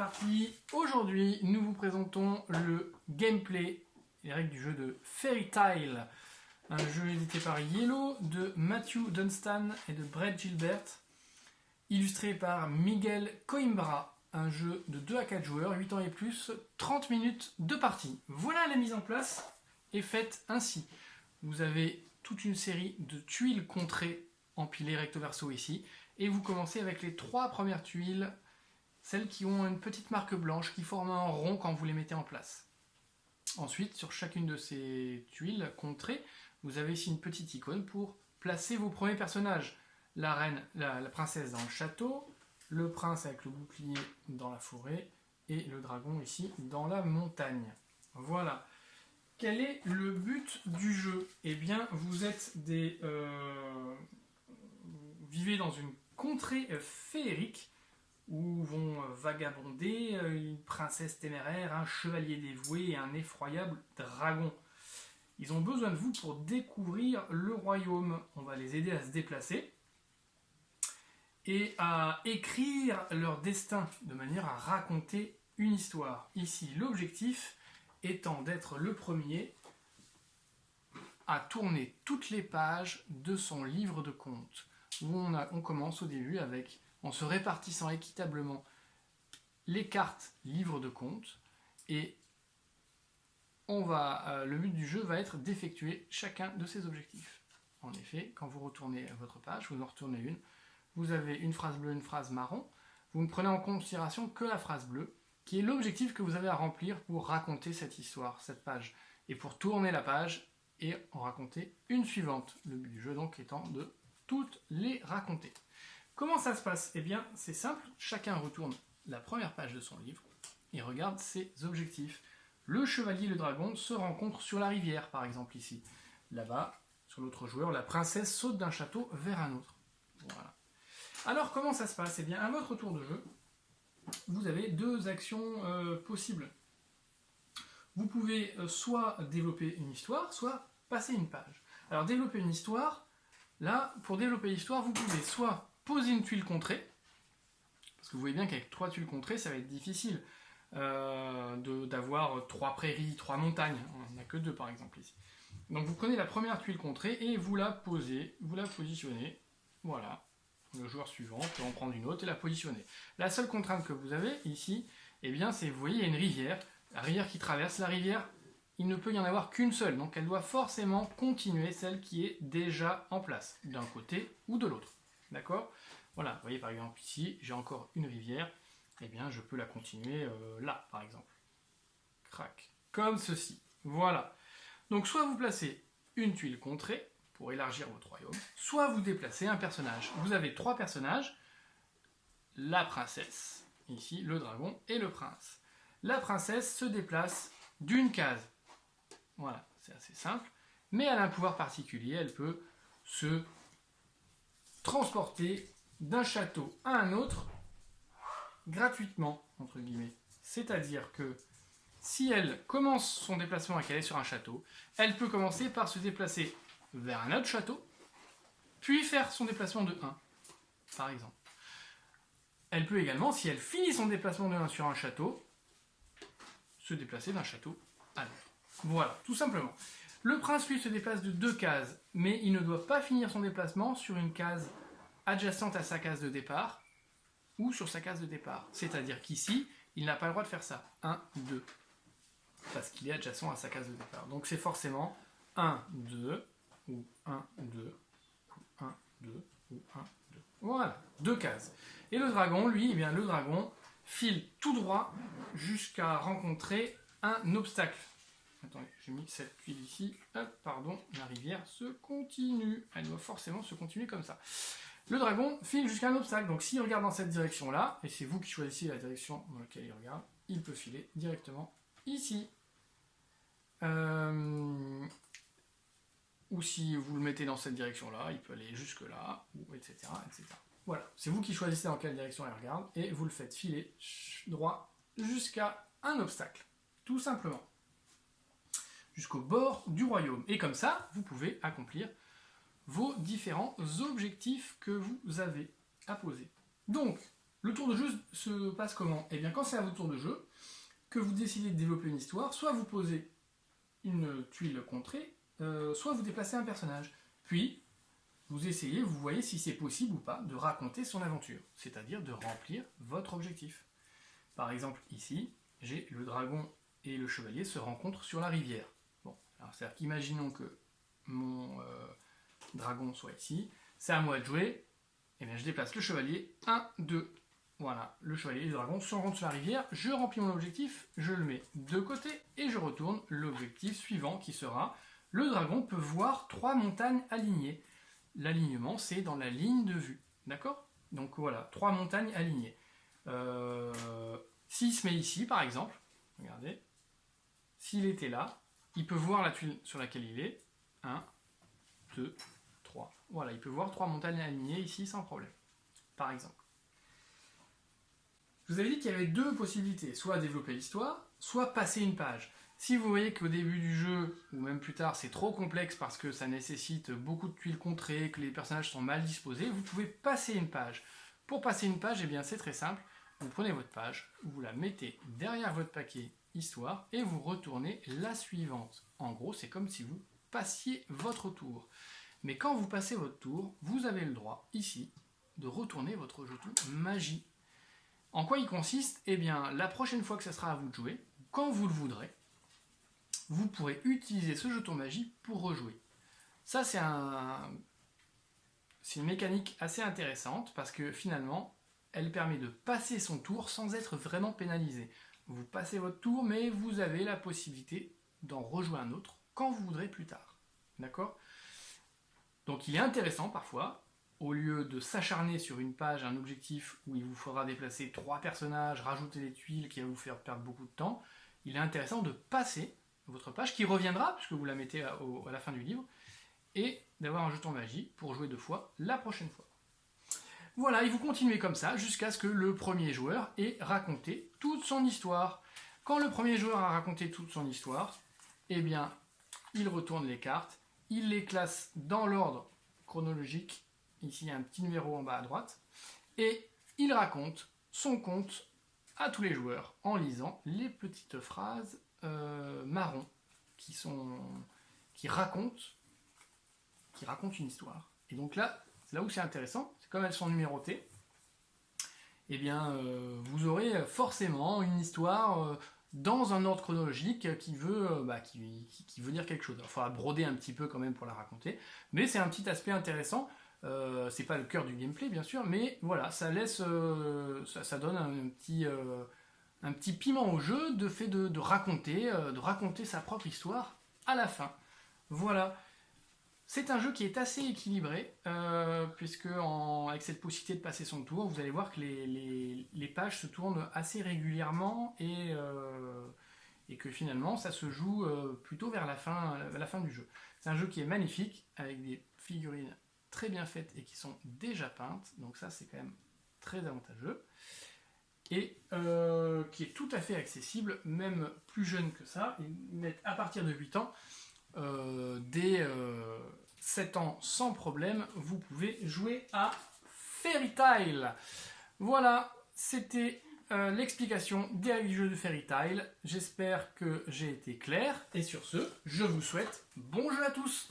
parti. Aujourd'hui, nous vous présentons le gameplay, les règles du jeu de Fairy Tail, un jeu édité par Yellow de Matthew Dunstan et de Brett Gilbert, illustré par Miguel Coimbra, un jeu de 2 à 4 joueurs, 8 ans et plus, 30 minutes de partie. Voilà, la mise en place est faite ainsi. Vous avez toute une série de tuiles contrées empilées recto verso ici, et vous commencez avec les 3 premières tuiles, celles qui ont une petite marque blanche qui forme un rond quand vous les mettez en place. Ensuite, sur chacune de ces tuiles contrées, vous avez ici une petite icône pour placer vos premiers personnages. La reine, la princesse dans le château, le prince avec le bouclier dans la forêt, et le dragon ici dans la montagne. Voilà. Quel est le but du jeu? Eh bien, vous êtes des... vous vivez dans une contrée féerique où vont vagabonder une princesse téméraire, un chevalier dévoué et un effroyable dragon. Ils ont besoin de vous pour découvrir le royaume. On va les aider à se déplacer et à écrire leur destin de manière à raconter une histoire. Ici, l'objectif étant d'être le premier à tourner toutes les pages de son livre de contes. Où on commence au début avec, en se répartissant équitablement les cartes livre de contes, et le but du jeu va être d'effectuer chacun de ces objectifs. En effet, quand vous retournez votre page, vous en retournez une, vous avez une phrase bleue, une phrase marron, vous ne prenez en considération que la phrase bleue, qui est l'objectif que vous avez à remplir pour raconter cette histoire, cette page, et pour tourner la page et en raconter une suivante. Le but du jeu donc étant de toutes les raconter. Comment ça se passe? Eh bien, c'est simple, chacun retourne la première page de son livre et regarde ses objectifs. Le chevalier et le dragon se rencontrent sur la rivière, par exemple ici. Là-bas, sur l'autre joueur, la princesse saute d'un château vers un autre. Voilà. Alors, comment ça se passe? Eh bien, à votre tour de jeu, vous avez 2 actions possibles. Vous pouvez soit développer une histoire, soit passer une page. Alors, développer une histoire, là, pour développer l'histoire, vous pouvez soit poser une tuile contrée, parce que vous voyez bien qu'avec 3 tuiles contrées, ça va être difficile d'avoir 3 prairies, 3 montagnes. On n'en a que 2 par exemple ici. Donc vous prenez la première tuile contrée et vous la posez, vous la positionnez. Voilà. Le joueur suivant peut en prendre une autre et la positionner. La seule contrainte que vous avez ici, eh bien, c'est, vous voyez, il y a une rivière. La rivière qui traverse la rivière, il ne peut y en avoir qu'une seule. Donc elle doit forcément continuer celle qui est déjà en place, d'un côté ou de l'autre. D'accord? Voilà, vous voyez par exemple ici, j'ai encore une rivière. Eh bien, je peux la continuer là, par exemple. Crac. Comme ceci. Voilà. Donc soit vous placez une tuile contrée, pour élargir votre royaume, soit vous déplacez un personnage. Vous avez 3 personnages, la princesse, ici le dragon, et le prince. La princesse se déplace d'une case. Voilà, c'est assez simple, mais elle a un pouvoir particulier, elle peut se transporter d'un château à un autre gratuitement, entre guillemets. C'est-à-dire que si elle commence son déplacement et qu'elle est sur un château, elle peut commencer par se déplacer vers un autre château, puis faire son déplacement de 1, par exemple. Elle peut également, si elle finit son déplacement de 1 sur un château, se déplacer d'un château à l'autre. Voilà, tout simplement. Le prince, lui, se déplace de 2 cases, mais il ne doit pas finir son déplacement sur une case adjacente à sa case de départ, ou sur sa case de départ. C'est-à-dire qu'ici, il n'a pas le droit de faire ça. 1, 2. Parce qu'il est adjacent à sa case de départ. Donc c'est forcément 1, 2, ou 1, 2, ou 1, 2, ou 1, 2. Voilà, 2 cases. Et le dragon, lui, eh bien, le dragon file tout droit jusqu'à rencontrer un obstacle. Attendez, j'ai mis cette tuile ici. Hop, pardon, la rivière se continue. Elle doit forcément se continuer comme ça. Le dragon file jusqu'à un obstacle. Donc s'il regarde dans cette direction-là, et c'est vous qui choisissez la direction dans laquelle il regarde, il peut filer directement ici. Ou si vous le mettez dans cette direction-là, il peut aller jusque-là, ou etc., etc. Voilà, c'est vous qui choisissez dans quelle direction elle regarde, et vous le faites filer droit jusqu'à un obstacle, tout simplement. Jusqu'au bord du royaume. Et comme ça, vous pouvez accomplir vos différents objectifs que vous avez à poser. Donc, Le tour de jeu se passe comment? Eh bien, quand c'est à votre tour de jeu, que vous décidez de développer une histoire, soit vous posez une tuile contrée, soit vous déplacez un personnage. Puis, vous essayez, vous voyez si c'est possible ou pas de raconter son aventure, c'est-à-dire de remplir votre objectif. Par exemple, ici, j'ai le dragon et le chevalier se rencontrent sur la rivière. Bon, alors c'est-à-dire qu'imaginons que mon dragon soit ici, c'est à moi de jouer, et bien je déplace le chevalier, 1, 2, voilà, le chevalier et le dragon se rencontrent sur la rivière, je remplis mon objectif, je le mets de côté, et je retourne l'objectif suivant qui sera, le dragon peut voir 3 montagnes alignées. L'alignement, c'est dans la ligne de vue, d'accord? Donc voilà, 3 montagnes alignées. S'il se met ici, par exemple, regardez, s'il était là, il peut voir la tuile sur laquelle il est, 1, 2, 3. Voilà, il peut voir 3 montagnes alignées ici sans problème, par exemple. Je vous avais dit qu'il y avait 2 possibilités, soit développer l'histoire, soit passer une page. Si vous voyez qu'au début du jeu, ou même plus tard, c'est trop complexe parce que ça nécessite beaucoup de tuiles contrées, que les personnages sont mal disposés, vous pouvez passer une page. Pour passer une page, eh bien c'est très simple. Vous prenez votre page, vous la mettez derrière votre paquet histoire et vous retournez la suivante. En gros, c'est comme si vous passiez votre tour. Mais quand vous passez votre tour, vous avez le droit, ici, de retourner votre jeton magie. En quoi il consiste? Eh bien, la prochaine fois que ce sera à vous de jouer, quand vous le voudrez, vous pourrez utiliser ce jeton magie pour rejouer. Ça, c'est une mécanique assez intéressante parce que finalement, elle permet de passer son tour sans être vraiment pénalisé. Vous passez votre tour, mais vous avez la possibilité d'en rejouer un autre quand vous voudrez plus tard. D'accord? Donc il est intéressant parfois, au lieu de s'acharner sur une page, un objectif où il vous faudra déplacer 3 personnages, rajouter des tuiles qui va vous faire perdre beaucoup de temps, il est intéressant de passer votre page qui reviendra, puisque vous la mettez à la fin du livre, et d'avoir un jeton magie pour jouer 2 fois la prochaine fois. Voilà, et vous continuez comme ça jusqu'à ce que le premier joueur ait raconté toute son histoire. Quand le premier joueur a raconté toute son histoire, eh bien, il retourne les cartes, il les classe dans l'ordre chronologique, ici il y a un petit numéro en bas à droite, et il raconte son conte à tous les joueurs en lisant les petites phrases marron qui racontent une histoire. Et donc là, c'est là où c'est intéressant, c'est comme elles sont numérotées, eh bien vous aurez forcément une histoire dans un ordre chronologique qui veut dire quelque chose. Il faudra broder un petit peu quand même pour la raconter, mais c'est un petit aspect intéressant. C'est pas le cœur du gameplay bien sûr, mais voilà, ça laisse, ça donne un petit piment au jeu de fait de raconter sa propre histoire à la fin. Voilà. C'est un jeu qui est assez équilibré, puisque avec cette possibilité de passer son tour, vous allez voir que les pages se tournent assez régulièrement et que finalement ça se joue plutôt vers la fin du jeu. C'est un jeu qui est magnifique, avec des figurines très bien faites et qui sont déjà peintes, donc ça c'est quand même très avantageux, et qui est tout à fait accessible, même plus jeune que ça, ils mettent à partir de 8 ans, dès 7 ans sans problème, vous pouvez jouer à Fairy Tail. Voilà, c'était l'explication des règles du jeu de Fairy Tail. J'espère que j'ai été clair, et sur ce, je vous souhaite bon jeu à tous.